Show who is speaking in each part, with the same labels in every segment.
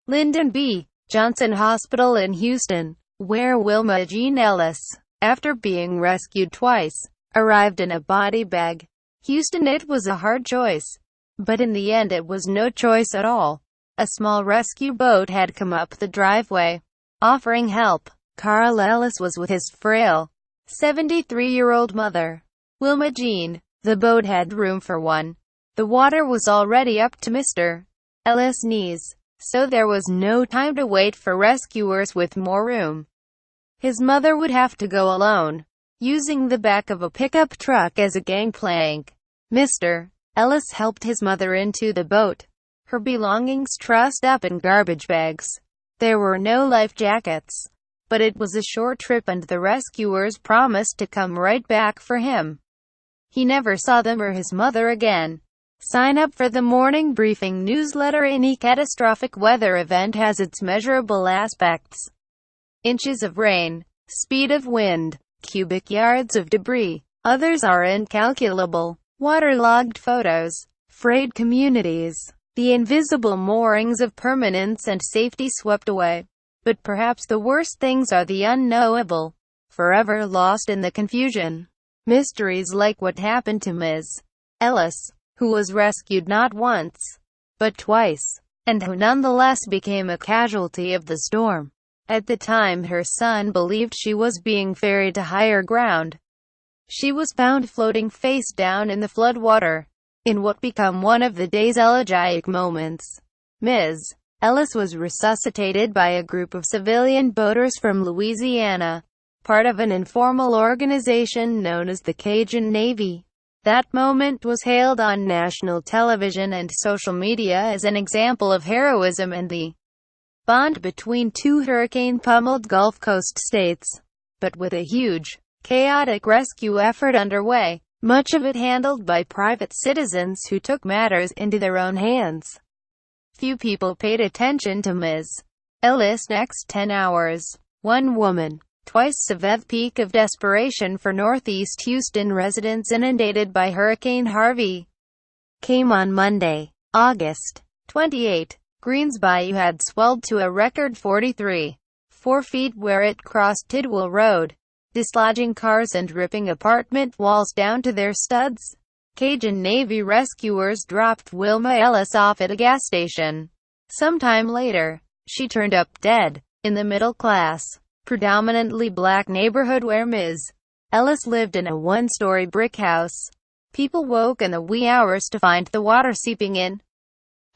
Speaker 1: Lyndon B. Johnson Hospital in Houston, where Wilma Jean Ellis, after being rescued twice, arrived in a body bag. Houston. It was a hard choice, but in the end it was no choice at all. A small rescue boat had come up the driveway, offering help. Carl Ellis was with his frail, 73-year-old mother, Wilma Jean. The boat had room for one. The water was already up to Mr. Ellis' knees, so there was no time to wait for rescuers with more room. His mother would have to go alone, using the back of a pickup truck as a gangplank. Mr. Ellis helped his mother into the boat, her belongings trussed up in garbage bags. There were no life jackets, but it was a short trip and the rescuers promised to come right back for him. He never saw them or his mother again. Sign up for the morning briefing newsletter. Any catastrophic weather event has its measurable aspects. Inches of rain, speed of wind, cubic yards of debris. Others are incalculable. Waterlogged photos, frayed communities, the invisible moorings of permanence and safety swept away. But perhaps the worst things are the unknowable, forever lost in the confusion. Mysteries like what happened to Ms. Ellis, who was rescued not once, but twice, and who nonetheless became a casualty of the storm. At the time her son believed she was being ferried to higher ground. She was found floating face down in the floodwater, in what became one of the day's elegiac moments. Ms. Ellis was resuscitated by a group of civilian boaters from Louisiana, part of an informal organization known as the Cajun Navy. That moment was hailed on national television and social media as an example of heroism and the bond between two hurricane-pummeled Gulf Coast states. But with a huge, chaotic rescue effort underway, much of it handled by private citizens who took matters into their own hands. Few people paid attention to Ms. Ellis' next 10 hours. One woman, twice the peak of desperation for Northeast Houston residents inundated by Hurricane Harvey, came on Monday, August 28. Green's Bayou had swelled to a record 43.4 feet where it crossed Tidwell Road, dislodging cars and ripping apartment walls down to their studs. Cajun Navy rescuers dropped Wilma Ellis off at a gas station. Sometime later, she turned up dead, in the middle-class, predominantly black neighborhood where Ms. Ellis lived in a one-story brick house. People woke in the wee hours to find the water seeping in.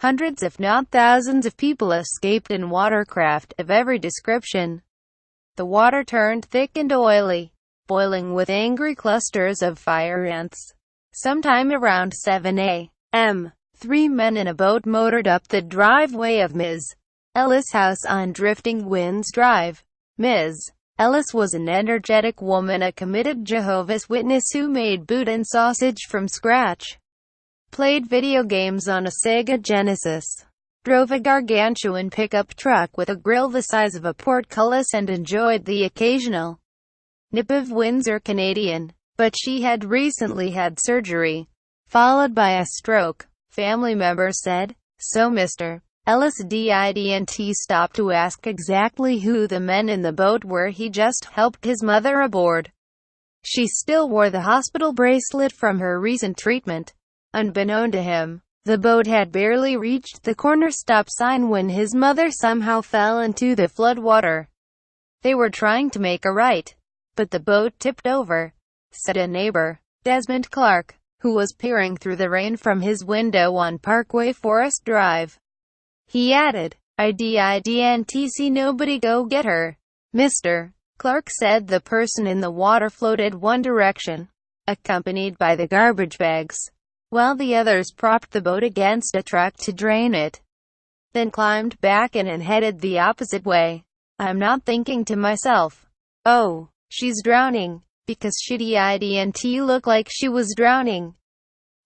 Speaker 1: Hundreds if not thousands of people escaped in watercraft of every description. The water turned thick and oily, boiling with angry clusters of fire ants. Sometime around 7 a.m., 3 men in a boat motored up the driveway of Ms. Ellis' house on Drifting Winds Drive. Ms. Ellis was an energetic woman, a committed Jehovah's Witness who made boudin sausage from scratch, played video games on a Sega Genesis, drove a gargantuan pickup truck with a grill the size of a portcullis and enjoyed the occasional nip of Windsor Canadian. But she had recently had surgery, followed by a stroke, family members said. So Mr. Ellis didn't stop to ask exactly who the men in the boat were. He just helped his mother aboard. She still wore the hospital bracelet from her recent treatment. Unbeknown to him, the boat had barely reached the corner stop sign when his mother somehow fell into the floodwater. They were trying to make a right, but the boat tipped over, said a neighbor, Desmond Clark, who was peering through the rain from his window on Parkway Forest Drive. He added, "I didn't see nobody go get her." Mr. Clark said the person in the water floated one direction, accompanied by the garbage bags, while the others propped the boat against a truck to drain it, then climbed back in and headed the opposite way. I'm not thinking to myself, oh, she's drowning, because she didn't look like she was drowning.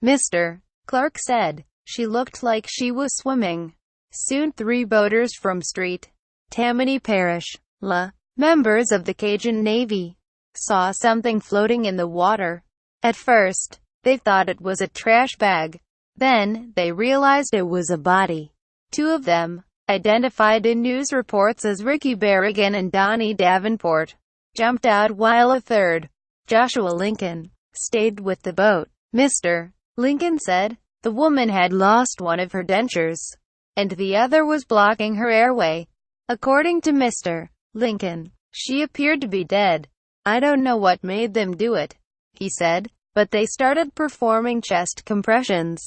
Speaker 1: Mr. Clark said, she looked like she was swimming. Soon 3 boaters from St. Tammany Parish, La, members of the Cajun Navy, saw something floating in the water. At first, they thought it was a trash bag. Then, they realized it was a body. 2 of them, identified in news reports as Ricky Berrigan and Donnie Davenport, jumped out while a third, Joshua Lincoln, stayed with the boat. Mr. Lincoln said, the woman had lost one of her dentures, and the other was blocking her airway. According to Mr. Lincoln, she appeared to be dead. I don't know what made them do it, he said, but they started performing chest compressions.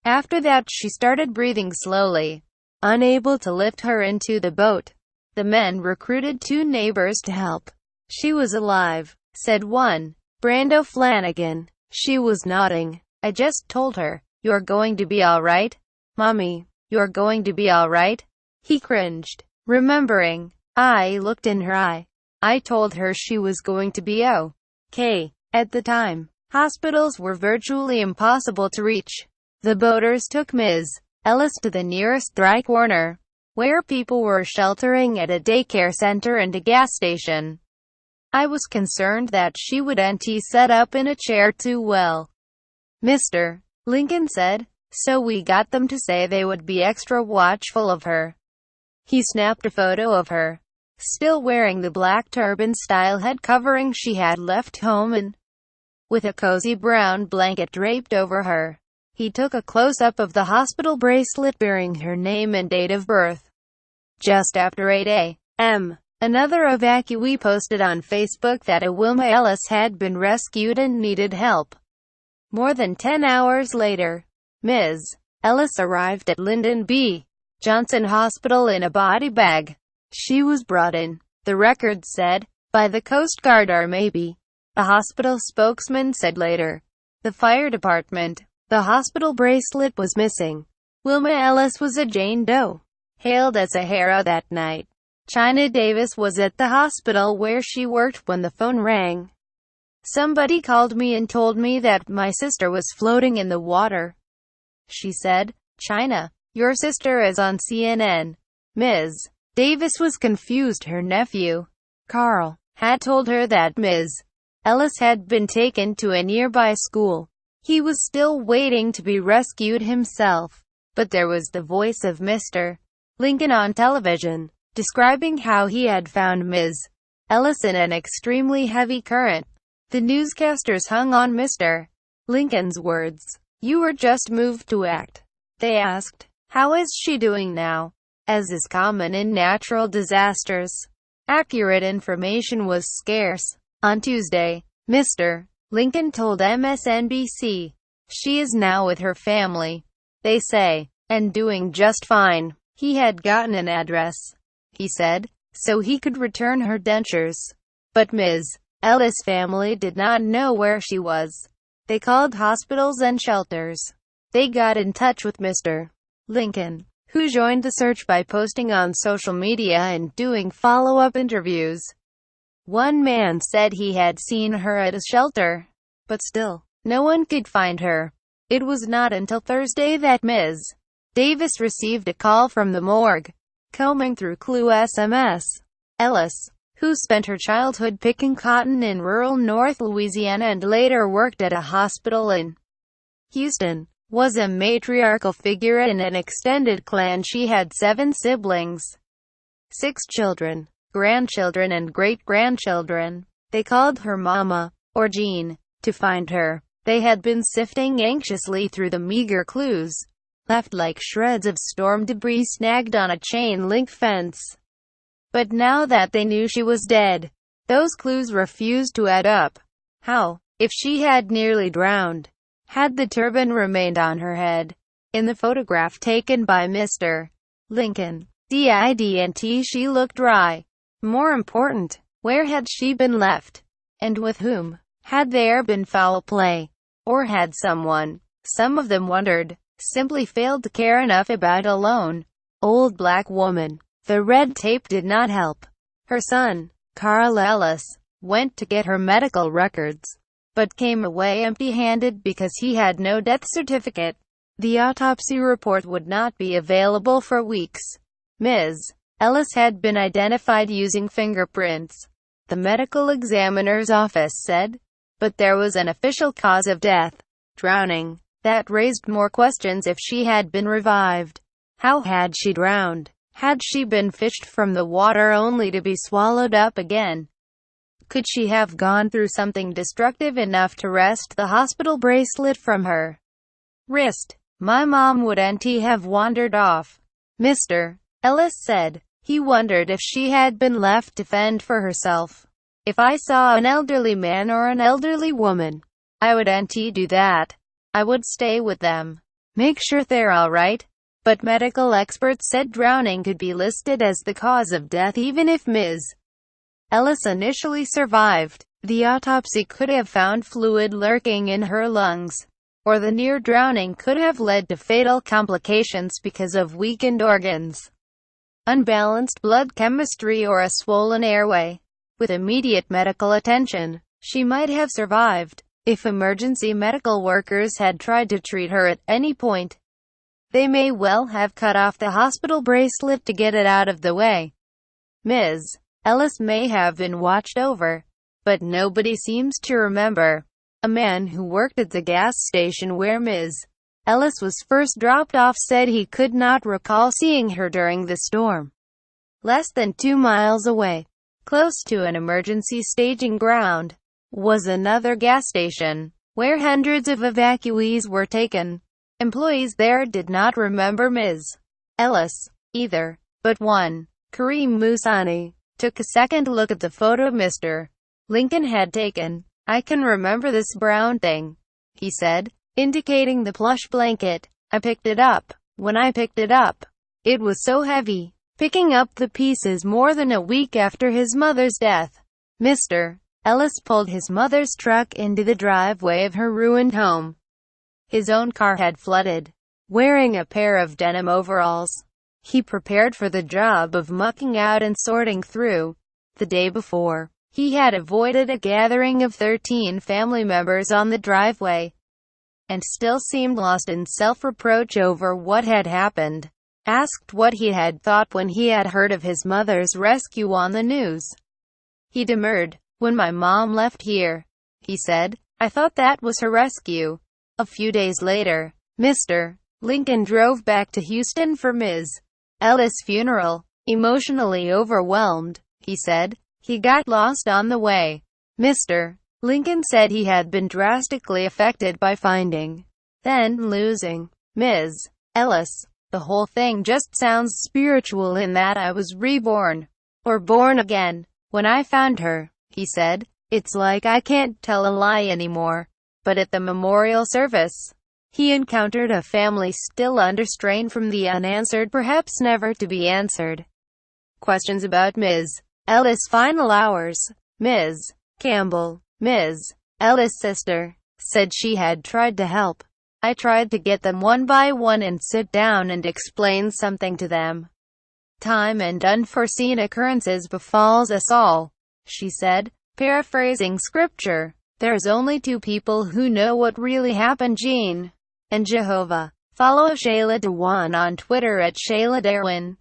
Speaker 1: After that she started breathing slowly. Unable to lift her into the boat, the men recruited 2 neighbors to help. She was alive, said one, Brando Flanagan. She was nodding. I just told her, you're going to be alright, Mommy, you're going to be alright. He cringed, remembering. I looked in her eye. I told her she was going to be okay. At the time, hospitals were virtually impossible to reach. The boaters took Ms. Ellis to the nearest dry corner, where people were sheltering at a daycare center and a gas station. I was concerned that she wouldn't set up in a chair too well, Mr. Lincoln said, so we got them to say they would be extra watchful of her. He snapped a photo of her, still wearing the black turban-style head covering she had left home and with a cozy brown blanket draped over her. He took a close-up of the hospital bracelet bearing her name and date of birth. Just after 8 a.m., another evacuee posted on Facebook that a Wilma Ellis had been rescued and needed help. More than 10 hours later, Ms. Ellis arrived at Lyndon B. Johnson Hospital in a body bag. She was brought in, the record said, by the Coast Guard or maybe, a hospital spokesman said later. The fire department. The hospital bracelet was missing. Wilma Ellis was a Jane Doe, hailed as a hero that night. China Davis was at the hospital where she worked when the phone rang. Somebody called me and told me that my sister was floating in the water. She said, China, your sister is on CNN. Ms. Davis was confused. Her nephew, Carl, had told her that Ms. Ellis had been taken to a nearby school. He was still waiting to be rescued himself. But there was the voice of Mr. Lincoln on television, describing how he had found Ms. Ellis in an extremely heavy current. The newscasters hung on Mr. Lincoln's words. You were just moved to act. They asked, how is she doing now? As is common in natural disasters, accurate information was scarce. On Tuesday, Mr. Lincoln told MSNBC, she is now with her family, they say, and doing just fine. He had gotten an address, he said, so he could return her dentures. But Ms. Ellis' family did not know where she was. They called hospitals and shelters. They got in touch with Mr. Lincoln, who joined the search by posting on social media and doing follow-up interviews. One man said he had seen her at a shelter, but still, no one could find her. It was not until Thursday that Ms. Davis received a call from the morgue. Combing through Clue SMS, Ellis, who spent her childhood picking cotton in rural North Louisiana and later worked at a hospital in Houston, was a matriarchal figure in an extended clan. She had 7 siblings, 6 children, grandchildren and great-grandchildren. They called her Mama, or Jean, to find her. They had been sifting anxiously through the meager clues, left like shreds of storm debris snagged on a chain-link fence. But now that they knew she was dead, those clues refused to add up. How, if she had nearly drowned, had the turban remained on her head? In the photograph taken by Mr. Lincoln, didn't she look dry? More important, where had she been left? And with whom? Had there been foul play? Or had someone, some of them wondered, simply failed to care enough about a lone, old black woman? The red tape did not help. Her son, Carl Ellis, went to get her medical records, but came away empty-handed because he had no death certificate. The autopsy report would not be available for weeks. Ms. Ellis had been identified using fingerprints, the medical examiner's office said, but there was an official cause of death, drowning. That raised more questions. If she had been revived, how had she drowned? Had she been fished from the water only to be swallowed up again? Could she have gone through something destructive enough to wrest the hospital bracelet from her wrist? My mom wouldn't have wandered off, Mr. Ellis said. He wondered if she had been left to fend for herself. If I saw an elderly man or an elderly woman, I wouldn't do that. I would stay with them, make sure they're all right. But medical experts said drowning could be listed as the cause of death even if Ms. Ellis initially survived. The autopsy could have found fluid lurking in her lungs, or the near drowning could have led to fatal complications because of weakened organs, unbalanced blood chemistry, or a swollen airway. With immediate medical attention, she might have survived. If emergency medical workers had tried to treat her at any point, they may well have cut off the hospital bracelet to get it out of the way. Ms. Ellis may have been watched over, but nobody seems to remember. A man who worked at the gas station where Ms. Ellis was first dropped off said he could not recall seeing her during the storm. Less than 2 miles away, close to an emergency staging ground, was another gas station, where hundreds of evacuees were taken. Employees there did not remember Ms. Ellis, either, but one, Kareem Musani, took a second look at the photo Mr. Lincoln had taken. I can remember this brown thing, he said, indicating the plush blanket. I picked it up. When I picked it up, it was so heavy. Picking up the pieces more than a week after his mother's death, Mr. Ellis pulled his mother's truck into the driveway of her ruined home. His own car had flooded. Wearing a pair of denim overalls, he prepared for the job of mucking out and sorting through. The day before, he had avoided a gathering of 13 family members on the driveway, and still seemed lost in self-reproach over what had happened. Asked what he had thought when he had heard of his mother's rescue on the news, he demurred. When my mom left here, he said, I thought that was her rescue. A few days later, Mr. Lincoln drove back to Houston for Ms. Ellis' funeral. Emotionally overwhelmed, he said, he got lost on the way. Mr. Lincoln said he had been drastically affected by finding, then losing, Ms. Ellis. The whole thing just sounds spiritual in that I was reborn, or born again, when I found her, he said. It's like I can't tell a lie anymore. But at the memorial service, he encountered a family still under strain from the unanswered, perhaps never to be answered, questions about Ms. Ellis' final hours. Ms. Campbell, Ms. Ellis' sister, said she had tried to help. I tried to get them one by one and sit down and explain something to them. Time and unforeseen occurrences befalls us all, she said, paraphrasing scripture. There's only 2 people who know what really happened, Jean and Jehovah. Follow Shayla Dewan on Twitter at Shayla Darwin.